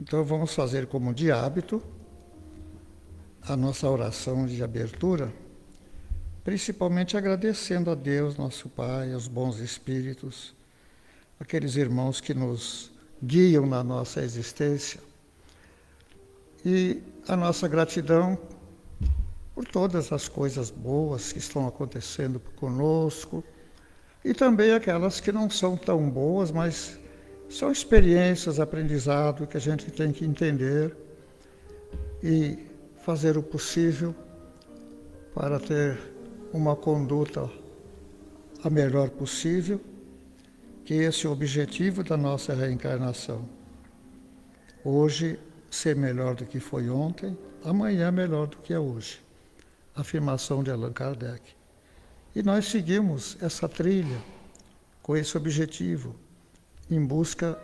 Então vamos fazer como de hábito a nossa oração de abertura, principalmente agradecendo a Deus, nosso Pai, aos bons espíritos, aqueles irmãos que nos guiam na nossa existência, e a nossa gratidão por todas as coisas boas que estão acontecendo conosco, e também aquelas que não são tão boas, mas são experiências, aprendizado que a gente tem que entender e fazer o possível para ter uma conduta a melhor possível, que esse é o objetivo da nossa reencarnação. Hoje, ser melhor do que foi ontem, amanhã melhor do que é hoje. Afirmação de Allan Kardec. E nós seguimos essa trilha com esse objetivo, em busca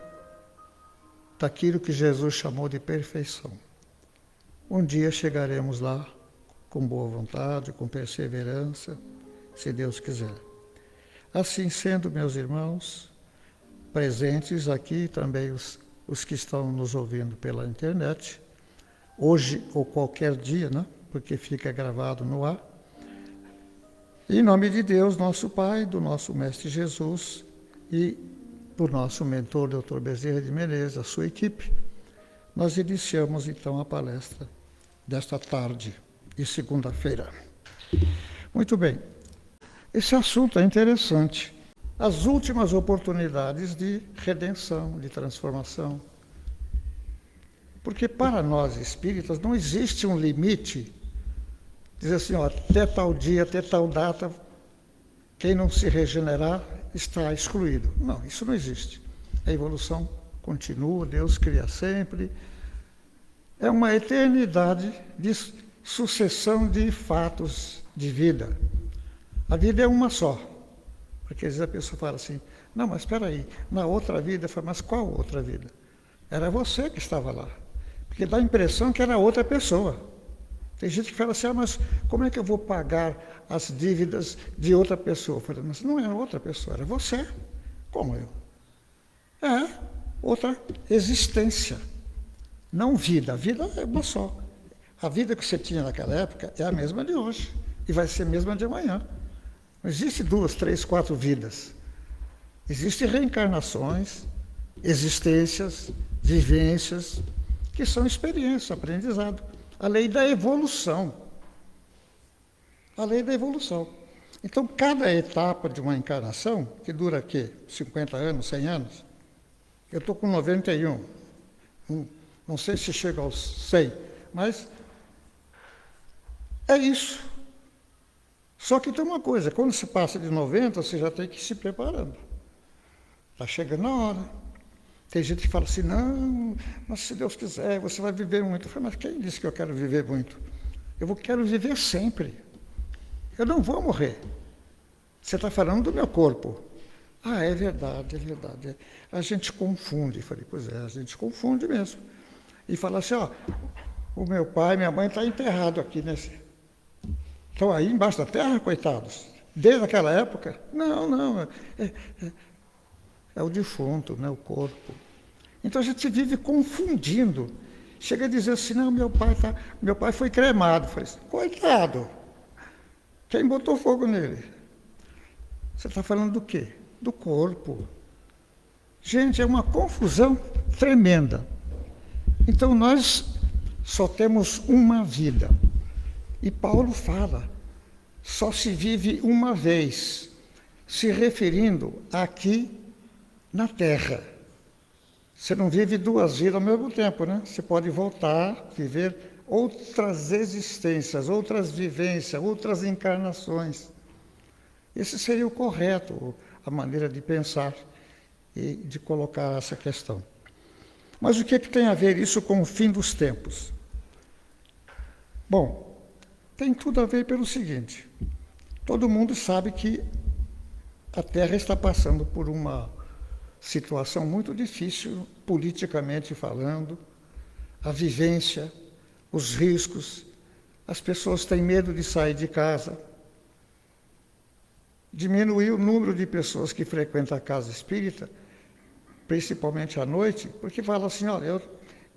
daquilo que Jesus chamou de perfeição. Um dia chegaremos lá com boa vontade, com perseverança, se Deus quiser. Assim sendo, meus irmãos, presentes aqui também os que estão nos ouvindo pela internet, hoje ou qualquer dia, né? Porque fica gravado no ar. Em nome de Deus, nosso Pai, do nosso Mestre Jesus e do nosso mentor, Dr. Bezerra de Menezes, a sua equipe, nós iniciamos então a palestra desta tarde de segunda-feira. Muito bem, esse assunto é interessante. As últimas oportunidades de redenção, de transformação. Porque para nós espíritas não existe um limite, dizer assim, ó, até tal dia, até tal data, quem não se regenerar está excluído. Não, isso não existe. A evolução continua, Deus cria sempre. É uma eternidade de sucessão de fatos de vida. A vida é uma só. Porque às vezes a pessoa fala assim, não, mas espera aí, na outra vida, eu falo, mas qual outra vida? Era você que estava lá. Porque dá a impressão que era outra pessoa. Tem gente que fala assim, mas como é que eu vou pagar as dívidas de outra pessoa? Eu falei, mas não era outra pessoa, era você. Como eu? É, outra existência. Não vida. A vida é uma só. A vida que você tinha naquela época é a mesma de hoje. E vai ser a mesma de amanhã. Não existe 2, 3, 4 vidas. Existem reencarnações, existências, vivências, que são experiências, aprendizado. A lei da evolução. A lei da evolução. Então, cada etapa de uma encarnação, que dura quê? 50 anos, 100 anos? Eu estou com 91. Não sei se chega aos 100, mas é isso. Só que tem uma coisa, quando se passa de 90, você já tem que ir se preparando. Está chegando a hora. Tem gente que fala assim, não, mas se Deus quiser, você vai viver muito. Eu falo, mas quem disse que eu quero viver muito? Quero viver sempre. Eu não vou morrer. Você está falando do meu corpo. Ah, é verdade, é verdade. A gente confunde. Eu falei, pois é, a gente confunde mesmo. E fala assim, ó, o meu pai e minha mãe estão enterrados aqui nesse... Estão aí embaixo da terra, coitados. Desde aquela época? Não, é o defunto, né, o corpo. Então a gente vive confundindo. Chega a dizer assim, não, meu pai foi cremado. Eu falei assim, coitado, quem botou fogo nele? Você está falando do quê? Do corpo. Gente, é uma confusão tremenda. Então nós só temos uma vida. E Paulo fala, só se vive uma vez, se referindo aqui na Terra. Você não vive 2 vidas ao mesmo tempo, né? Você pode voltar, viver outras existências, outras vivências, outras encarnações. Esse seria o correto, a maneira de pensar e de colocar essa questão. Mas o que tem a ver isso com o fim dos tempos? Bom, tem tudo a ver pelo seguinte, todo mundo sabe que a Terra está passando por uma situação muito difícil, politicamente falando, a vivência, os riscos, as pessoas têm medo de sair de casa, diminuiu o número de pessoas que frequentam a casa espírita, principalmente à noite, porque fala assim, olha,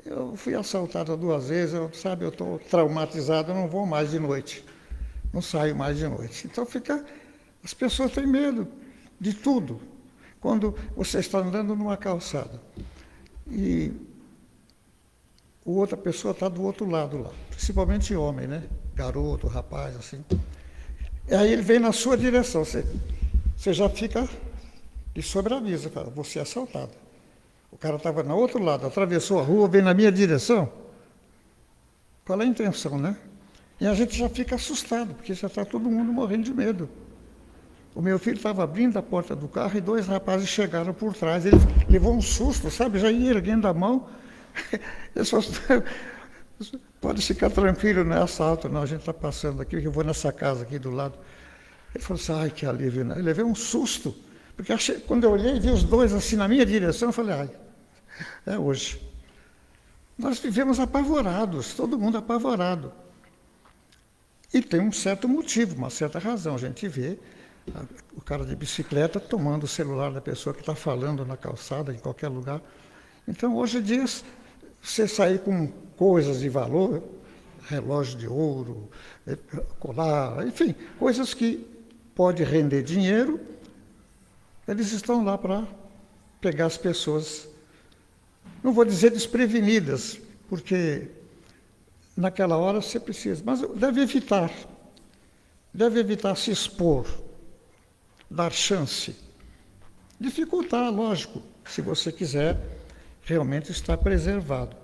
eu fui assaltada 2 vezes, eu estou traumatizado, eu não vou mais de noite. Não saio mais de noite. Então as pessoas têm medo de tudo. Quando você está andando numa calçada e outra pessoa está do outro lado lá, principalmente homem, né? Garoto, rapaz, assim. E aí ele vem na sua direção, você já fica de sobreaviso, fala, você é assaltado. O cara estava no outro lado, atravessou a rua, veio na minha direção. Qual é a intenção, né? E a gente já fica assustado, porque já está todo mundo morrendo de medo. O meu filho estava abrindo a porta do carro e 2 rapazes chegaram por trás. Ele levou um susto, sabe? Já ia erguendo a mão. Ele falou, pode ficar tranquilo, não é assalto, não. A gente está passando aqui, eu vou nessa casa aqui do lado. Ele falou assim, ai, que alívio, né? Eu levei um susto. Porque quando eu olhei e vi os 2 assim na minha direção, eu falei, ai, é hoje. Nós vivemos apavorados, todo mundo apavorado. E tem um certo motivo, uma certa razão. A gente vê o cara de bicicleta tomando o celular da pessoa que está falando na calçada, em qualquer lugar. Então, hoje em dia, você sair com coisas de valor, relógio de ouro, colar, enfim, coisas que pode render dinheiro, eles estão lá para pegar as pessoas, não vou dizer desprevenidas, porque naquela hora você precisa, mas deve evitar se expor, dar chance, dificultar, lógico, se você quiser realmente estar preservado.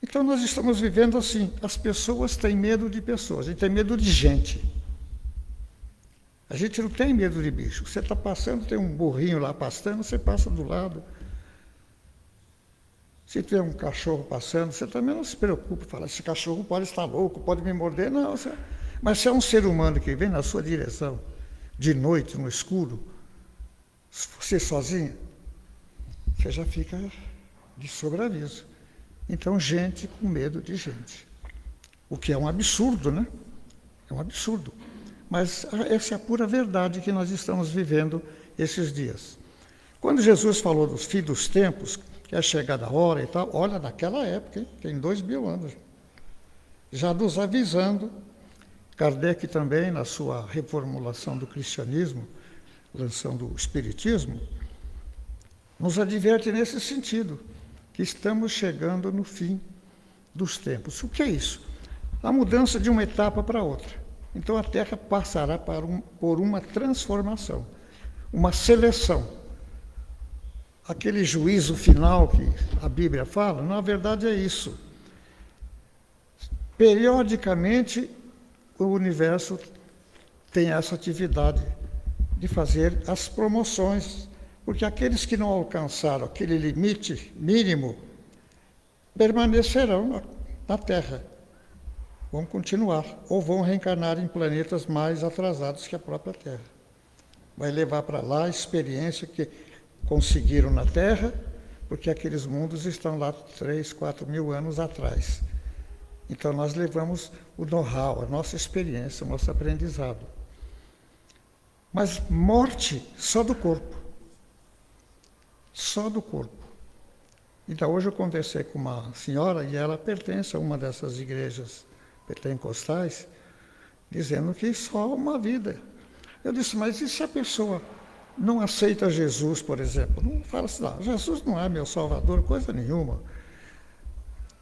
Então nós estamos vivendo assim, as pessoas têm medo de pessoas, a gente tem medo de gente. A gente não tem medo de bicho. Você está passando, tem um burrinho lá pastando, você passa do lado. Se tem um cachorro passando, você também não se preocupa, fala, esse cachorro pode estar louco, pode me morder, não. Mas se é um ser humano que vem na sua direção, de noite, no escuro, você sozinho, você já fica de sobreaviso. Então, gente com medo de gente. O que é um absurdo, né? É um absurdo. Mas essa é a pura verdade que nós estamos vivendo esses dias. Quando Jesus falou dos fins dos tempos, que é chegada a hora e tal, olha, naquela época, hein, tem 2000 anos, já nos avisando. Kardec também, na sua reformulação do cristianismo, lançando o espiritismo, nos adverte nesse sentido, que estamos chegando no fim dos tempos. O que é isso? A mudança de uma etapa para outra. Então a Terra passará por uma transformação, uma seleção. Aquele juízo final que a Bíblia fala, na verdade é isso. Periodicamente, o universo tem essa atividade de fazer as promoções, porque aqueles que não alcançaram aquele limite mínimo permanecerão na Terra. Vão continuar, ou vão reencarnar em planetas mais atrasados que a própria Terra. Vai levar para lá a experiência que conseguiram na Terra, porque aqueles mundos estão lá 3, 4 mil anos atrás. Então nós levamos o know-how, a nossa experiência, o nosso aprendizado. Mas morte só do corpo. Só do corpo. Então hoje eu conversei com uma senhora e ela pertence a uma dessas igrejas pentecostais, dizendo que só uma vida. Eu disse, mas e se a pessoa não aceita Jesus, por exemplo? Não fala assim, não, Jesus não é meu salvador, coisa nenhuma.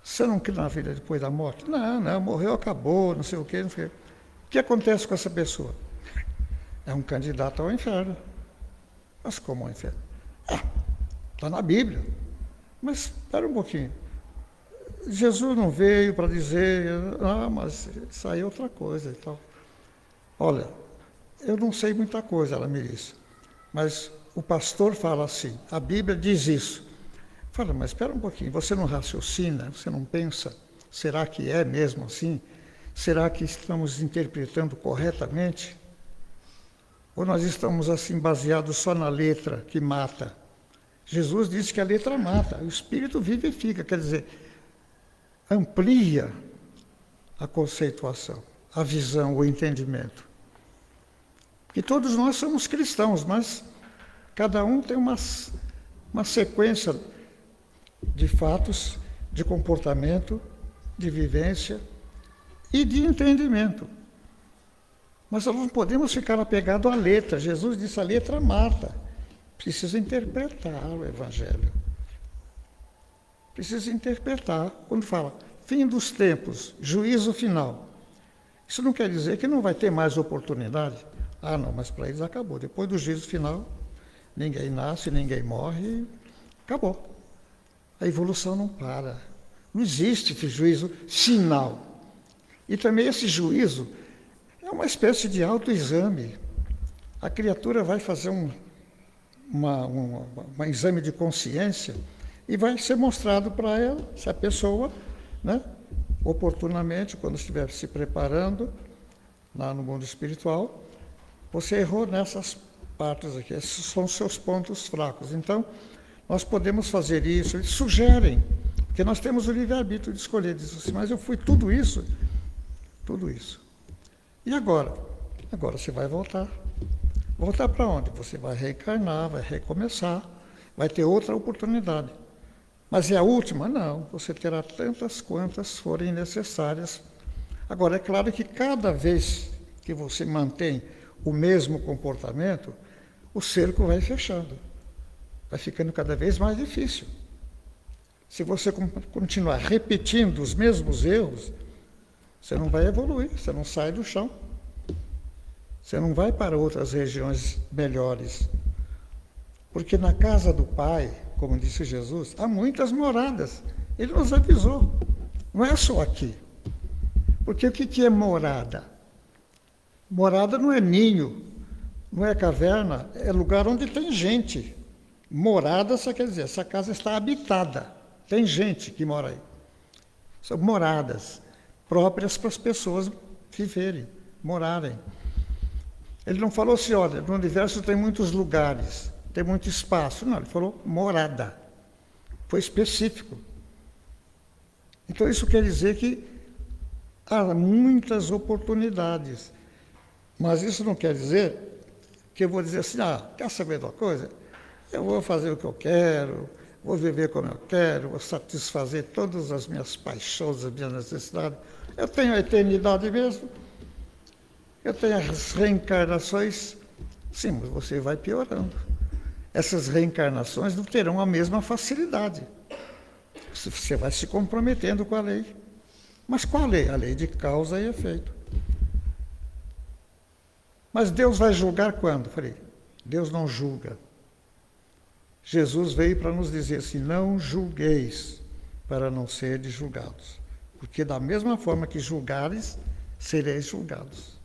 Você não crê na vida depois da morte? Não, morreu, acabou, não sei o quê, não sei o quê. O que acontece com essa pessoa? É um candidato ao inferno. Mas como ao inferno? Está na Bíblia. Mas, espera um pouquinho. Jesus não veio para dizer, mas isso aí é outra coisa e tal. Olha, eu não sei muita coisa, ela me disse, mas o pastor fala assim, a Bíblia diz isso. Fala, mas espera um pouquinho, você não raciocina, você não pensa, será que é mesmo assim? Será que estamos interpretando corretamente? Ou nós estamos assim baseados só na letra que mata? Jesus disse que a letra mata, o Espírito vivifica, quer dizer, amplia a conceituação, a visão, o entendimento. E todos nós somos cristãos, mas cada um tem uma sequência de fatos de comportamento, de vivência e de entendimento. Mas nós não podemos ficar apegados à letra. Jesus disse: a letra mata. Precisa interpretar o Evangelho. Precisa interpretar. Quando fala fim dos tempos, juízo final, isso não quer dizer que não vai ter mais oportunidade. Ah, não, mas para eles acabou. Depois do juízo final, ninguém nasce, ninguém morre, acabou. A evolução não para. Não existe esse juízo final. E também esse juízo é uma espécie de autoexame. A criatura vai fazer um exame de consciência e vai ser mostrado para ela, se a pessoa, né, oportunamente, quando estiver se preparando lá no mundo espiritual, você errou nessas partes aqui. Esses são os seus pontos fracos. Então, nós podemos fazer isso. Eles sugerem, porque nós temos o livre-arbítrio de escolher. Diz assim: mas eu fui tudo isso. Tudo isso. E agora? Agora você vai voltar. Voltar para onde? Você vai reencarnar, vai recomeçar, vai ter outra oportunidade. Mas é a última? Não. Você terá tantas quantas forem necessárias. Agora, é claro que cada vez que você mantém o mesmo comportamento, o cerco vai fechando. Vai ficando cada vez mais difícil. Se você continuar repetindo os mesmos erros, você não vai evoluir, você não sai do chão. Você não vai para outras regiões melhores. Porque na casa do Pai, como disse Jesus, há muitas moradas. Ele nos avisou. Não é só aqui. Porque o que é morada? Morada não é ninho, não é caverna, é lugar onde tem gente. Morada só quer dizer, essa casa está habitada. Tem gente que mora aí. São moradas próprias para as pessoas viverem, morarem. Ele não falou assim: olha, no universo tem muitos lugares, tem muito espaço. Não, ele falou morada. Foi específico. Então isso quer dizer que há muitas oportunidades. Mas isso não quer dizer que eu vou dizer assim: quer saber de uma coisa? Eu vou fazer o que eu quero, vou viver como eu quero, vou satisfazer todas as minhas paixões, as minhas necessidades. Eu tenho a eternidade mesmo. Eu tenho as reencarnações. Sim, mas você vai piorando. Essas reencarnações não terão a mesma facilidade. Você vai se comprometendo com a lei. Mas qual a lei? A lei de causa e efeito. Mas Deus vai julgar quando? Falei, Deus não julga. Jesus veio para nos dizer assim: não julgueis, para não serdes julgados. Porque da mesma forma que julgares, sereis julgados.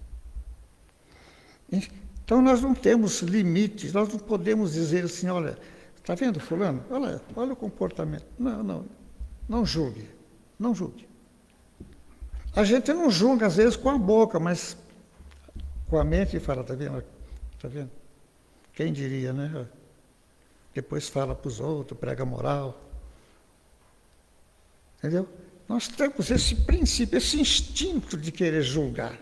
Então nós não temos limites, nós não podemos dizer assim: olha, está vendo fulano? Olha o comportamento. Não julgue, não julgue. A gente não julga às vezes com a boca, mas com a mente fala: está vendo? Está vendo? Quem diria, né? Depois fala para os outros, prega moral. Entendeu? Nós temos esse princípio, esse instinto de querer julgar.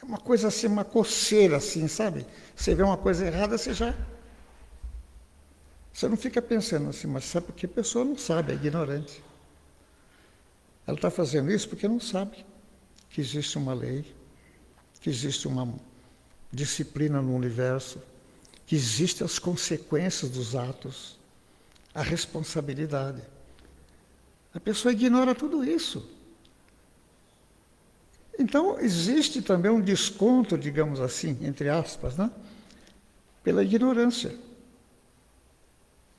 É uma coisa assim, uma coceira assim, sabe? Você vê uma coisa errada, você não fica pensando assim: mas sabe porque a pessoa não sabe, é ignorante. Ela está fazendo isso porque não sabe que existe uma lei, que existe uma disciplina no universo, que existem as consequências dos atos, a responsabilidade. A pessoa ignora tudo isso. Então, existe também um desconto, digamos assim, entre aspas, né? Pela ignorância.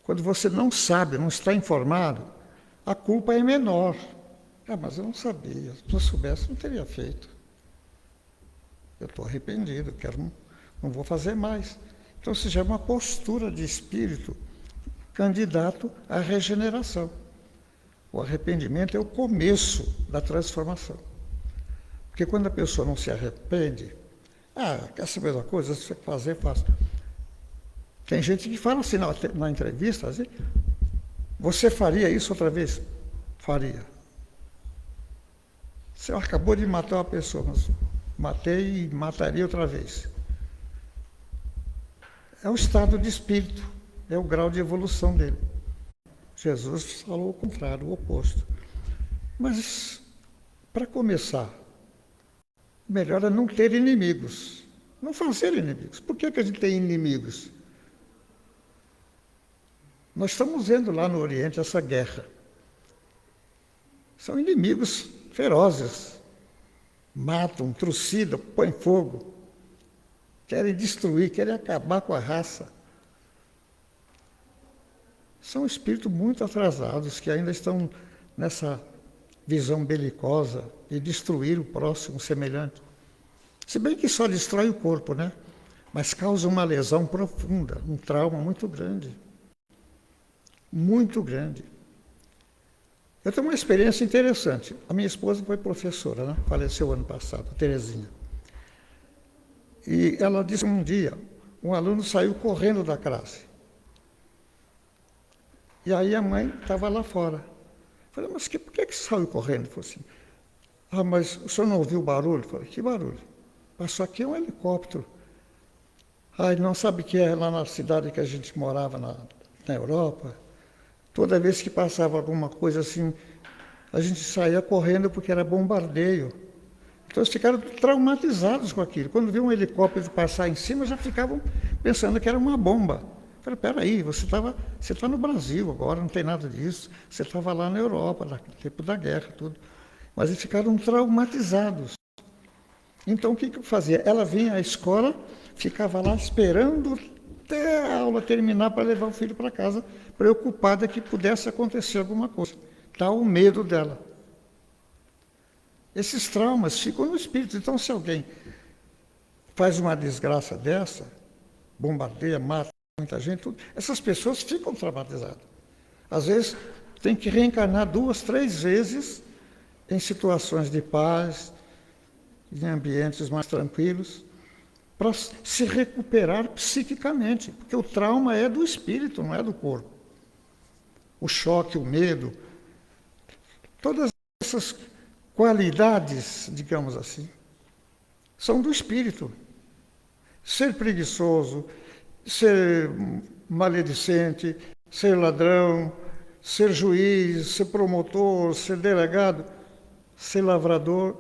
Quando você não sabe, não está informado, a culpa é menor. Mas eu não sabia. Se eu soubesse, não teria feito. Eu estou arrependido, não vou fazer mais. Então, isso já é uma postura de espírito candidato à regeneração. O arrependimento é o começo da transformação. Porque quando a pessoa não se arrepende, quer saber uma coisa? Se você fazer, faça. Tem gente que fala assim na entrevista, assim: você faria isso outra vez? Faria. Você acabou de matar uma pessoa, mas matei e mataria outra vez. É o estado de espírito, é o grau de evolução dele. Jesus falou o contrário, o oposto. Mas, para começar, melhor é não ter inimigos, não fazer inimigos. Por que a gente tem inimigos? Nós estamos vendo lá no Oriente essa guerra. São inimigos ferozes. Matam, trucidam, põem fogo. Querem destruir, querem acabar com a raça. São espíritos muito atrasados que ainda estão nessa visão belicosa de destruir o próximo semelhante. Se bem que só destrói o corpo, né? Mas causa uma lesão profunda, um trauma muito grande. Muito grande. Eu tenho uma experiência interessante. A minha esposa foi professora, né? Faleceu ano passado, a Terezinha. E ela disse um dia, um aluno saiu correndo da classe. E aí a mãe estava lá fora. Eu falei, mas por que saiu correndo? Falei assim, mas o senhor não ouviu o barulho? Eu falei, que barulho? Passou aqui um helicóptero. Não sabe o que é lá na cidade que a gente morava na Europa? Toda vez que passava alguma coisa assim, a gente saía correndo porque era bombardeio. Então eles ficaram traumatizados com aquilo. Quando viam um helicóptero passar em cima, já ficavam pensando que era uma bomba. Eu falei, peraí, você está no Brasil agora, não tem nada disso. Você estava lá na Europa, no tempo da guerra, tudo. Mas eles ficaram traumatizados. Então o que eu fazia? Ela vinha à escola, ficava lá esperando até a aula terminar para levar o filho para casa, preocupada que pudesse acontecer alguma coisa. Tal o medo dela. Esses traumas ficam no espírito. Então, se alguém faz uma desgraça dessa, bombardeia, mata muita gente, tudo, essas pessoas ficam traumatizadas. Às vezes, tem que reencarnar 2, 3 vezes em situações de paz, em ambientes mais tranquilos, para se recuperar psiquicamente, porque o trauma é do espírito, não é do corpo. O choque, o medo, todas essas qualidades, digamos assim, são do espírito. Ser preguiçoso, ser maledicente, ser ladrão, ser juiz, ser promotor, ser delegado, ser lavrador,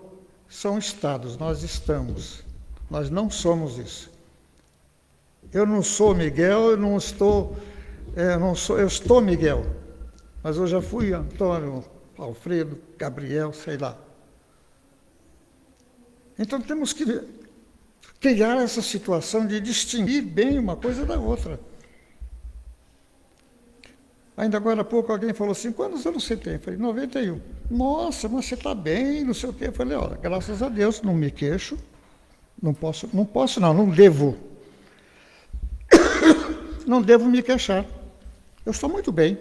são estados, nós estamos. Nós não somos isso. Eu não sou Miguel, eu estou Miguel, mas eu já fui Antônio, Alfredo, Gabriel, sei lá. Então temos que criar essa situação de distinguir bem uma coisa da outra. Ainda agora há pouco alguém falou assim, quantos anos você tem? Eu falei, 91. Nossa, mas você está bem, não sei o quê. Eu falei, olha, graças a Deus, não me queixo. Não devo. Não devo me queixar. Eu estou muito bem.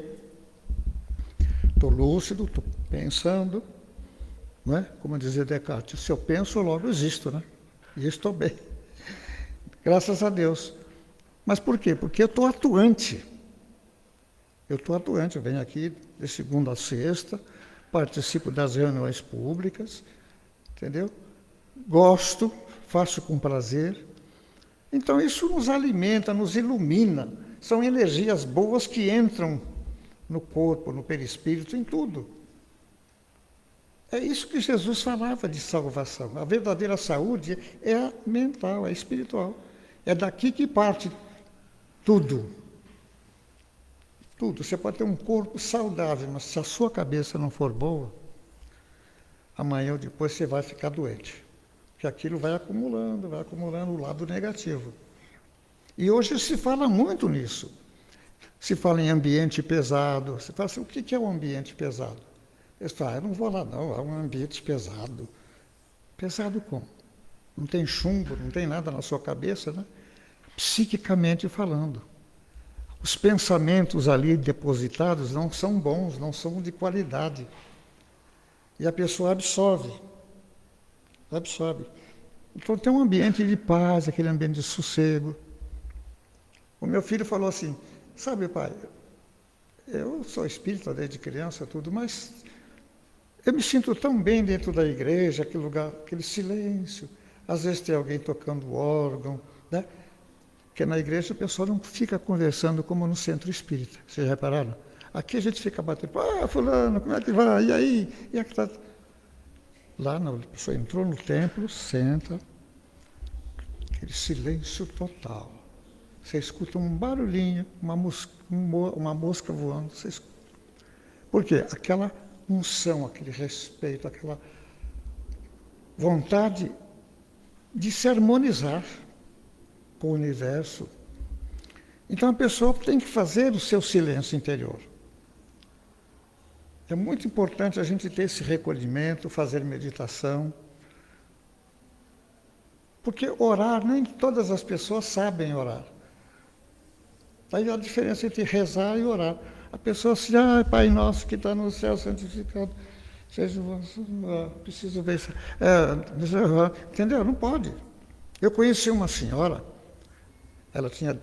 Estou lúcido, estou pensando, não é? Como dizia Descartes, se eu penso, logo existo, né? E estou bem. Graças a Deus. Mas por quê? Porque eu estou atuante. Eu venho aqui de segunda a sexta, participo das reuniões públicas, entendeu? Gosto, faço com prazer. Então isso nos alimenta, nos ilumina. São energias boas que entram no corpo, no perispírito, em tudo. É isso que Jesus falava de salvação. A verdadeira saúde é mental, é espiritual. É daqui que parte tudo. Tudo. Você pode ter um corpo saudável, mas se a sua cabeça não for boa, amanhã ou depois você vai ficar doente. Porque aquilo vai acumulando o lado negativo. E hoje se fala muito nisso. Se fala em ambiente pesado. Você fala assim, o que é um ambiente pesado? Eles falam, eu não vou lá não, é um ambiente pesado. Pesado como? Não tem chumbo, não tem nada na sua cabeça, né? Psiquicamente falando. Os pensamentos ali depositados não são bons, não são de qualidade. E a pessoa absorve. Então tem um ambiente de paz, aquele ambiente de sossego. O meu filho falou assim, sabe, pai, eu sou espírita desde criança, tudo, mas eu me sinto tão bem dentro da igreja, aquele lugar, aquele silêncio. Às vezes tem alguém tocando órgão, né? Porque na igreja o pessoal não fica conversando como no centro espírita. Vocês repararam? Aqui a gente fica batendo, fulano, como é que vai? E aí? E aqui tá... Lá não, a pessoa entrou no templo, senta, aquele silêncio total. Você escuta um barulhinho, uma mosca voando. Você escuta. Por quê? Aquela unção, aquele respeito, aquela vontade de se harmonizar com o universo. Então a pessoa tem que fazer o seu silêncio interior. É muito importante a gente ter esse recolhimento, fazer meditação. Porque orar, nem todas as pessoas sabem orar. Aí a diferença entre rezar e orar. A pessoa assim, Pai nosso que está no céu, santificado seja o vosso... preciso ver isso. Entendeu? Não pode. Eu conheci uma senhora, ela tinha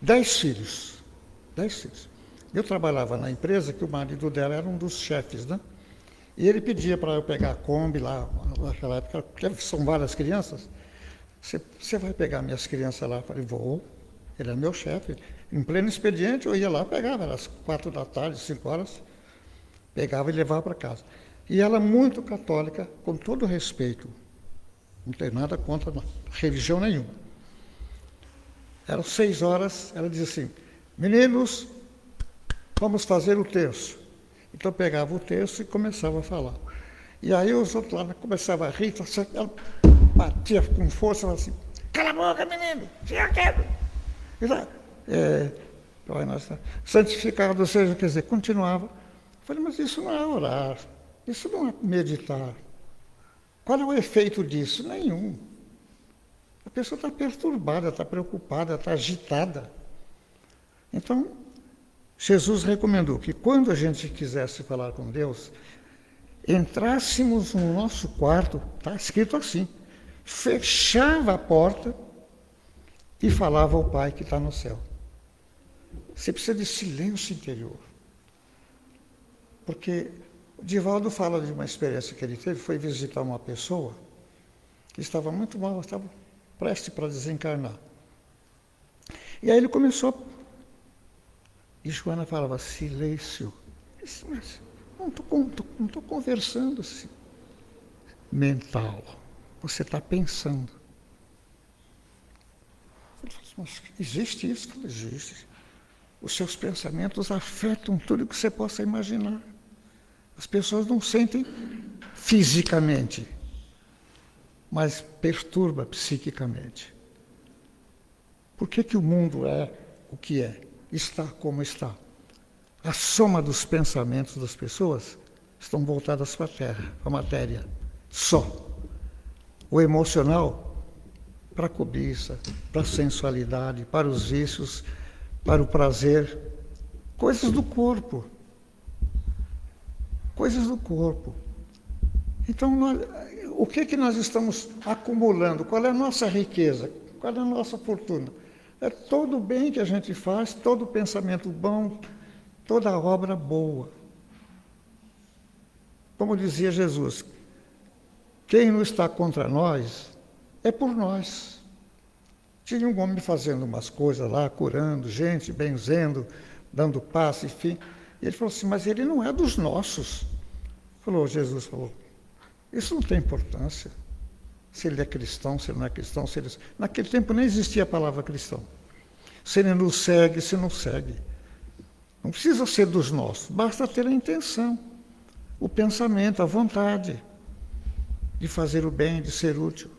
10 filhos. 10 filhos. Eu trabalhava na empresa que o marido dela era um dos chefes, né? E ele pedia para eu pegar a Kombi lá, naquela época, porque são várias crianças. Você vai pegar minhas crianças lá? Eu falei, vou. Ele era meu chefe. Em pleno expediente, eu ia lá, pegava, era às 4 da tarde, 5 horas, pegava e levava para casa. E ela muito católica, com todo respeito, não tem nada contra religião nenhuma. Eram 6 horas, ela dizia assim, meninos, vamos fazer o terço. Então eu pegava o terço e começava a falar. E aí os outros lá começavam a rir, ela batia com força, falava assim, cala a boca, menino, já quero. Santificado seja, quer dizer, continuava. Eu falei, mas isso não é orar, isso não é meditar. Qual é o efeito disso? Nenhum. A pessoa está perturbada, está preocupada, está agitada. Então, Jesus recomendou que quando a gente quisesse falar com Deus, entrássemos no nosso quarto, está escrito assim, fechava a porta e falava ao Pai que está no céu. Você precisa de silêncio interior. Porque o Divaldo fala de uma experiência que ele teve, foi visitar uma pessoa que estava muito mal, estava prestes para desencarnar. E aí ele começou, e Joana falava, silêncio. Disse, mas não estou conversando assim. Mental. Você está pensando. Mas existe isso? Existe. Os seus pensamentos afetam tudo que você possa imaginar. As pessoas não sentem fisicamente, mas perturba psiquicamente. Por que o mundo é o que é? Está como está? A soma dos pensamentos das pessoas estão voltadas para a terra, para a matéria. Só. O emocional para a cobiça, para a sensualidade, para os vícios, para o prazer, coisas do corpo. Coisas do corpo. Então, o que nós estamos acumulando? Qual é a nossa riqueza? Qual é a nossa fortuna? É todo o bem que a gente faz, todo o pensamento bom, toda a obra boa. Como dizia Jesus, quem não está contra nós é por nós. Tinha um homem fazendo umas coisas lá, curando gente, benzendo, dando passe, enfim. E ele falou assim, mas ele não é dos nossos. Jesus falou, isso não tem importância. Se ele é cristão, se ele não é cristão, se ele... Naquele tempo nem existia a palavra cristão. Se ele nos segue, se não segue. Não precisa ser dos nossos, basta ter a intenção, o pensamento, a vontade de fazer o bem, de ser útil.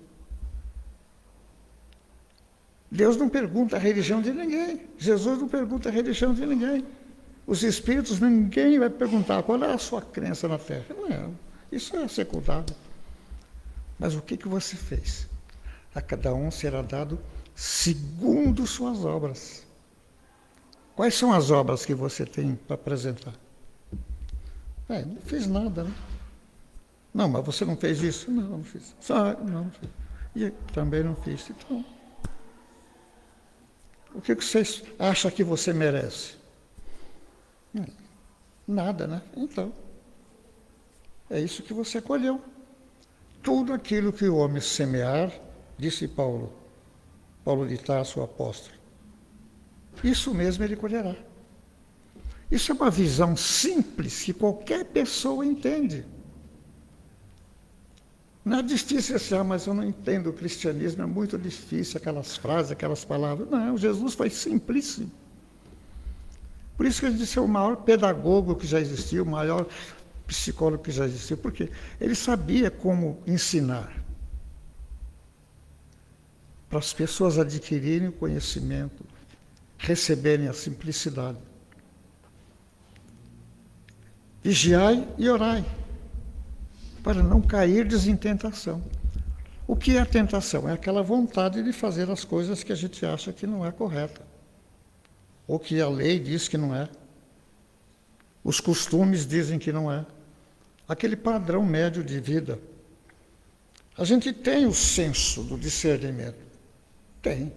Deus não pergunta a religião de ninguém. Jesus não pergunta a religião de ninguém. Os espíritos, ninguém vai perguntar qual é a sua crença na Terra. Não, isso é secundário. Mas o que você fez? A cada um será dado segundo suas obras. Quais são as obras que você tem para apresentar? Não fiz nada, né? Não, mas você não fez isso? Não, não fiz. Não fiz. E também não fiz. Então, o que você acha que você merece? Nada, né? Então, é isso que você colheu. Tudo aquilo que o homem semear, disse Paulo de Tarso, o apóstolo, isso mesmo ele colherá. Isso é uma visão simples que qualquer pessoa entende. Não é difícil assim, mas eu não entendo o cristianismo, é muito difícil, aquelas frases, aquelas palavras. Não, Jesus foi simplíssimo. Por isso que ele disse é o maior pedagogo que já existiu, o maior psicólogo que já existiu, porque ele sabia como ensinar para as pessoas adquirirem o conhecimento, receberem a simplicidade. Vigiai e orai, para não cairdes em tentação. O que é a tentação? É aquela vontade de fazer as coisas que a gente acha que não é correta, ou que a lei diz que não é, os costumes dizem que não é, aquele padrão médio de vida. A gente tem o senso do discernimento. Tem.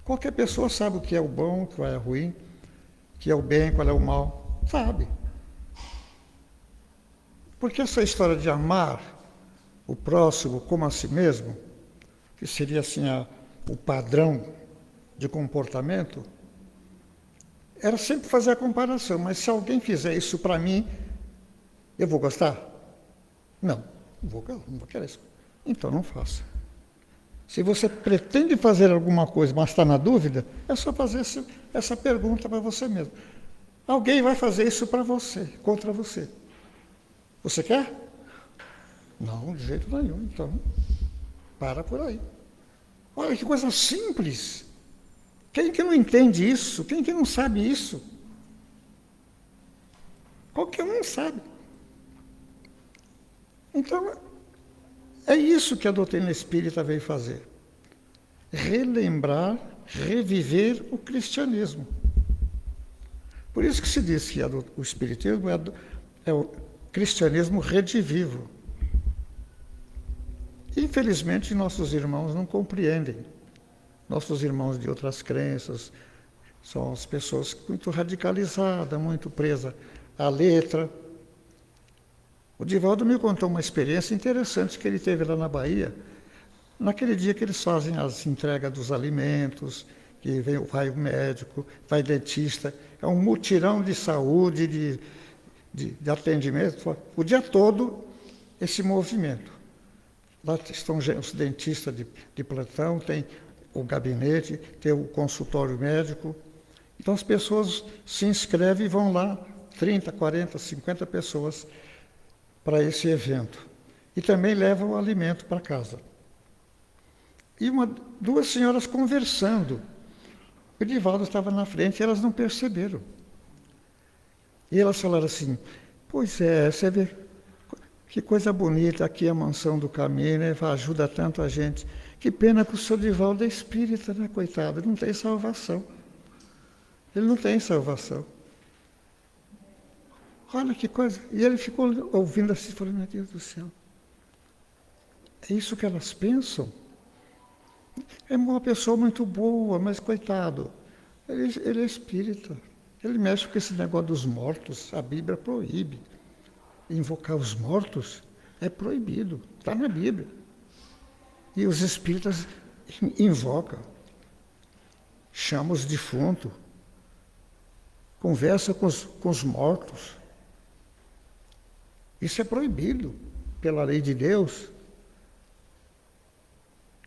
Qualquer pessoa sabe o que é o bom, o que é o ruim, o que é o bem, qual é o mal. Sabe. Porque essa história de amar o próximo como a si mesmo, que seria assim o padrão de comportamento, era sempre fazer a comparação. Mas se alguém fizer isso para mim, eu vou gostar? Não vou querer isso. Então não faça. Se você pretende fazer alguma coisa, mas está na dúvida, é só fazer essa pergunta para você mesmo. Alguém vai fazer isso para você, contra você. Você quer? Não, de jeito nenhum. Então, para por aí. Olha que coisa simples. Quem que não entende isso? Quem que não sabe isso? Qualquer um sabe. Então, é isso que a doutrina espírita veio fazer. Relembrar, reviver o cristianismo. Por isso que se diz que o espiritismo é o cristianismo redivivo. Infelizmente, nossos irmãos não compreendem. Nossos irmãos de outras crenças são as pessoas muito radicalizadas, muito presas à letra. O Divaldo me contou uma experiência interessante que ele teve lá na Bahia, naquele dia que eles fazem as entregas dos alimentos, que vai o médico, vai o dentista, é um mutirão de saúde, de atendimento, o dia todo esse movimento. Lá estão os dentistas de plantão, tem o gabinete, tem o consultório médico. Então as pessoas se inscrevem e vão lá, 30, 40, 50 pessoas para esse evento. E também levam o alimento para casa. E duas senhoras conversando. O Edivaldo estava na frente e elas não perceberam. E elas falaram assim, pois é, você vê que coisa bonita aqui a mansão do caminho, né? Ajuda tanto a gente. Que pena que o seu Divaldo é espírita, né, coitado? Ele não tem salvação. Ele não tem salvação. Olha que coisa. E ele ficou ouvindo assim, falando, meu Deus do céu. É isso que elas pensam? É uma pessoa muito boa, mas coitado, ele é espírita. Ele mexe com esse negócio dos mortos. A Bíblia proíbe. Invocar os mortos é proibido. Está na Bíblia. E os espíritas invocam. Chamam os defuntos. Conversa com os mortos. Isso é proibido pela lei de Deus.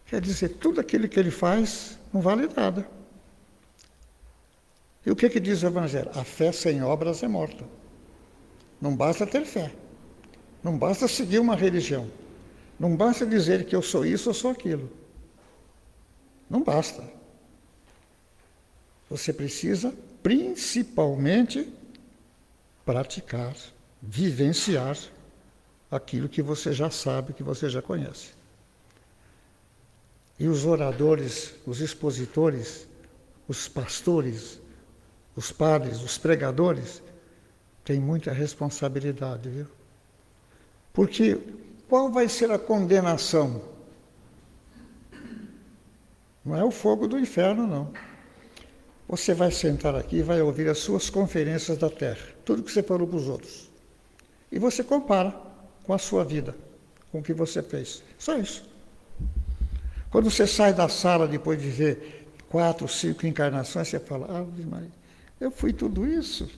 Quer dizer, tudo aquilo que ele faz não vale nada. E o que diz o Evangelho? A fé sem obras é morta. Não basta ter fé. Não basta seguir uma religião. Não basta dizer que eu sou isso ou sou aquilo. Não basta. Você precisa, principalmente, praticar, vivenciar aquilo que você já sabe, que você já conhece. E os oradores, os expositores, os pastores, os padres, os pregadores, têm muita responsabilidade, viu? Porque qual vai ser a condenação? Não é o fogo do inferno, não. Você vai sentar aqui e vai ouvir as suas conferências da terra, tudo que você falou para os outros. E você compara com a sua vida, com o que você fez. Só isso. Quando você sai da sala depois de ver 4, 5 encarnações, você fala, Ave Maria, Eu fui tudo isso.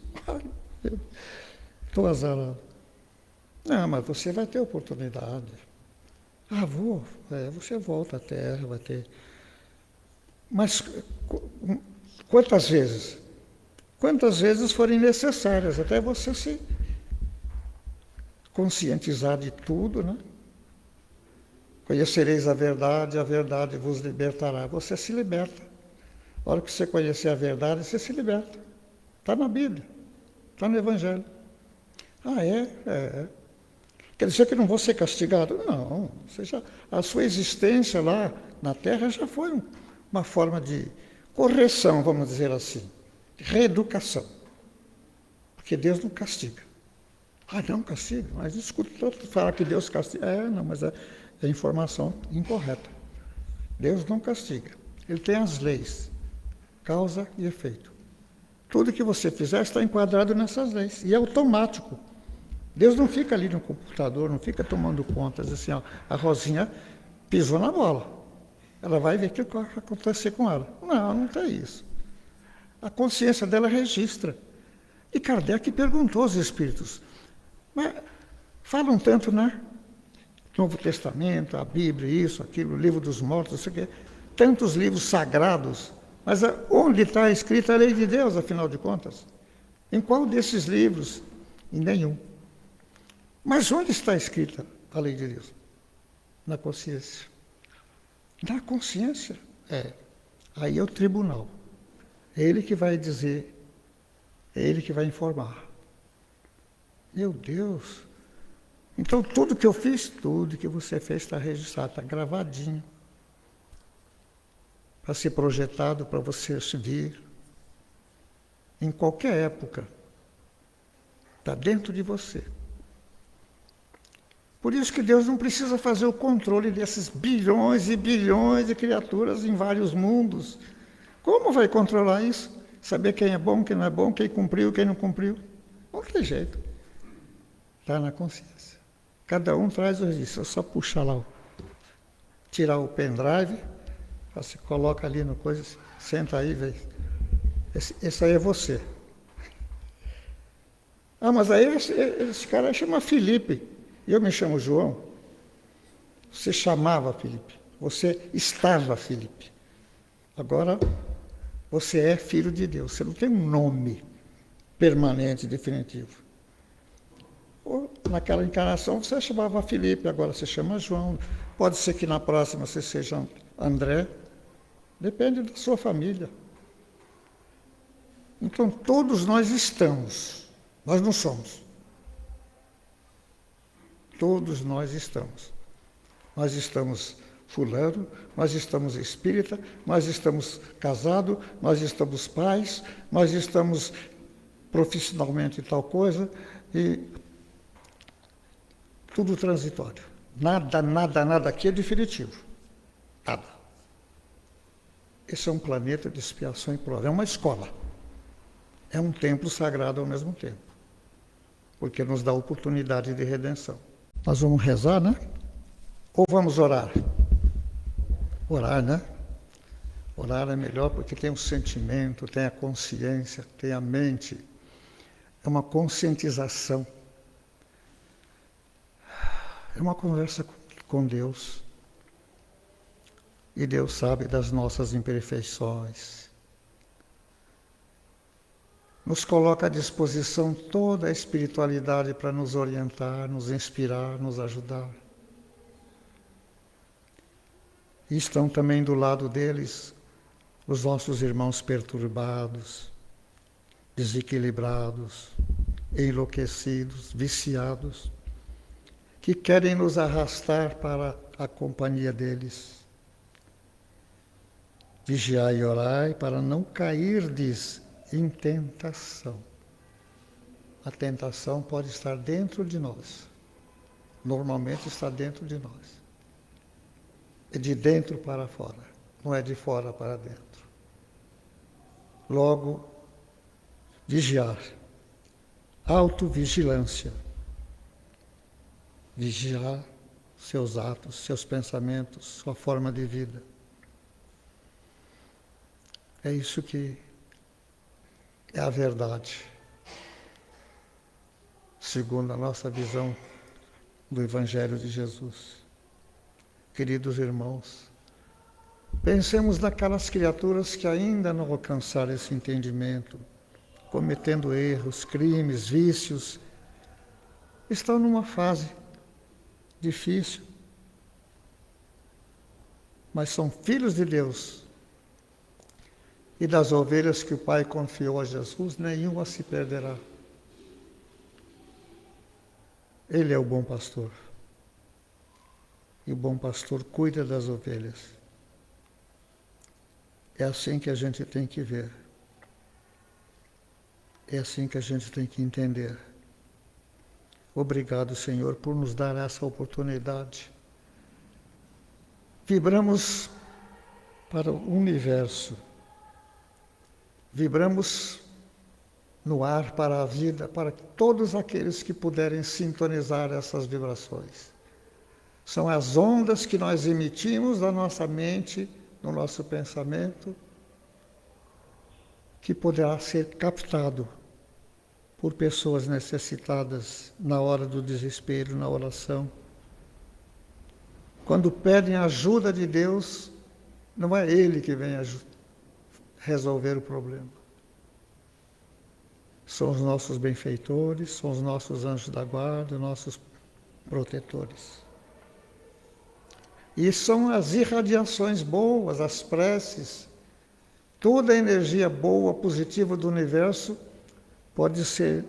Estou azarado. Não, mas você vai ter oportunidade. Ah, vou. Você volta à Terra, vai ter. Mas quantas vezes? Quantas vezes forem necessárias, até você se conscientizar de tudo, né? Conhecereis a verdade vos libertará. Você se liberta. A hora que você conhecer a verdade, você se liberta. Está na Bíblia, está no Evangelho. Ah, é? É. Quer dizer que não vou ser castigado? Não. A sua existência lá na Terra já foi uma forma de correção, vamos dizer assim, de reeducação. Porque Deus não castiga. Ah, não castiga? Mas escuta tanto falar que Deus castiga. Não, mas é informação incorreta. Deus não castiga. Ele tem as leis, causa e efeito. Tudo que você fizer está enquadrado nessas leis. E é automático. Deus não fica ali no computador, não fica tomando contas assim, ó, a Rosinha pisou na bola. Ela vai ver o que vai acontecer com ela. Não tem isso. A consciência dela registra. E Kardec perguntou aos espíritos, mas falam tanto, né? Novo Testamento, a Bíblia, isso, aquilo, o livro dos mortos, isso aqui, tantos livros sagrados, mas onde está escrita a lei de Deus, afinal de contas? Em qual desses livros? Em nenhum. Mas onde está escrita a lei de Deus? Na consciência. Na consciência? Aí é o tribunal. É ele que vai dizer, é ele que vai informar. Meu Deus! Então tudo que eu fiz, tudo que você fez está registrado, está gravadinho. Para ser projetado, para você vir. Em qualquer época. Está dentro de você. Por isso que Deus não precisa fazer o controle desses bilhões e bilhões de criaturas em vários mundos. Como vai controlar isso? Saber quem é bom, quem não é bom, quem cumpriu, quem não cumpriu? Não tem jeito. Está na consciência. Cada um traz o registro. É só puxar lá, tirar o pendrive, você coloca ali no coisa, senta aí, vê. Esse aí é você. Ah, mas aí esse cara chama Felipe. Eu me chamo João. Você chamava Felipe. Você estava Felipe. Agora, você é filho de Deus. Você não tem um nome permanente, definitivo. Ou, naquela encarnação, você chamava Felipe, agora você chama João. Pode ser que na próxima você seja André. Depende da sua família. Então, todos nós estamos. Nós não somos. Todos nós estamos. Nós estamos fulano, nós estamos espírita, nós estamos casados, nós estamos pais, nós estamos profissionalmente tal coisa, e tudo transitório. Nada aqui é definitivo. Nada. Esse é um planeta de expiação e prova. É uma escola. É um templo sagrado ao mesmo tempo. Porque nos dá oportunidade de redenção. Nós vamos rezar, né? Ou vamos orar? Orar, né? Orar é melhor porque tem o sentimento, tem a consciência, tem a mente. É uma conscientização. É uma conversa com Deus. E Deus sabe das nossas imperfeições. Nos coloca à disposição toda a espiritualidade para nos orientar, nos inspirar, nos ajudar. E estão também do lado deles os nossos irmãos perturbados, desequilibrados, enlouquecidos, viciados, que querem nos arrastar para a companhia deles. Vigiai e orai para não cairdes em tentação. A tentação pode estar dentro de nós. Normalmente está dentro de nós. É de dentro para fora, não é de fora para dentro. Logo, vigiar. Autovigilância. Vigiar seus atos, seus pensamentos, sua forma de vida. é a verdade, segundo a nossa visão do Evangelho de Jesus. Queridos irmãos, pensemos naquelas criaturas que ainda não alcançaram esse entendimento, cometendo erros, crimes, vícios, estão numa fase difícil, mas são filhos de Deus. E das ovelhas que o Pai confiou a Jesus, nenhuma se perderá. Ele é o bom pastor. E o bom pastor cuida das ovelhas. É assim que a gente tem que ver. É assim que a gente tem que entender. Obrigado, Senhor, por nos dar essa oportunidade. Vibramos para o universo. Vibramos no ar para a vida, para todos aqueles que puderem sintonizar essas vibrações. São as ondas que nós emitimos da nossa mente, no nosso pensamento, que poderá ser captado por pessoas necessitadas na hora do desespero, na oração. Quando pedem a ajuda de Deus, não é Ele que vem resolver o problema. São os nossos benfeitores, são os nossos anjos da guarda, nossos protetores. E são as irradiações boas, as preces, toda a energia boa, positiva do universo pode ser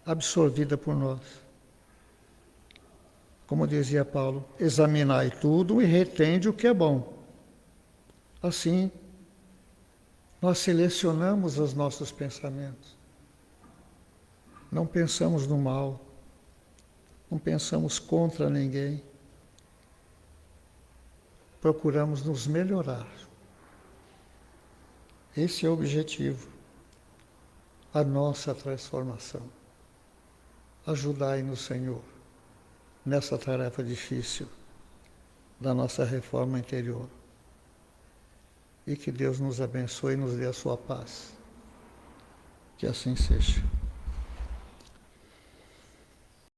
absorvida por nós. Como dizia Paulo, examinai tudo e retende o que é bom. Assim, nós selecionamos os nossos pensamentos. Não pensamos no mal, não pensamos contra ninguém. Procuramos nos melhorar. Esse é o objetivo, a nossa transformação. Ajudai-nos, Senhor, nessa tarefa difícil da nossa reforma interior. E que Deus nos abençoe e nos dê a sua paz. Que assim seja.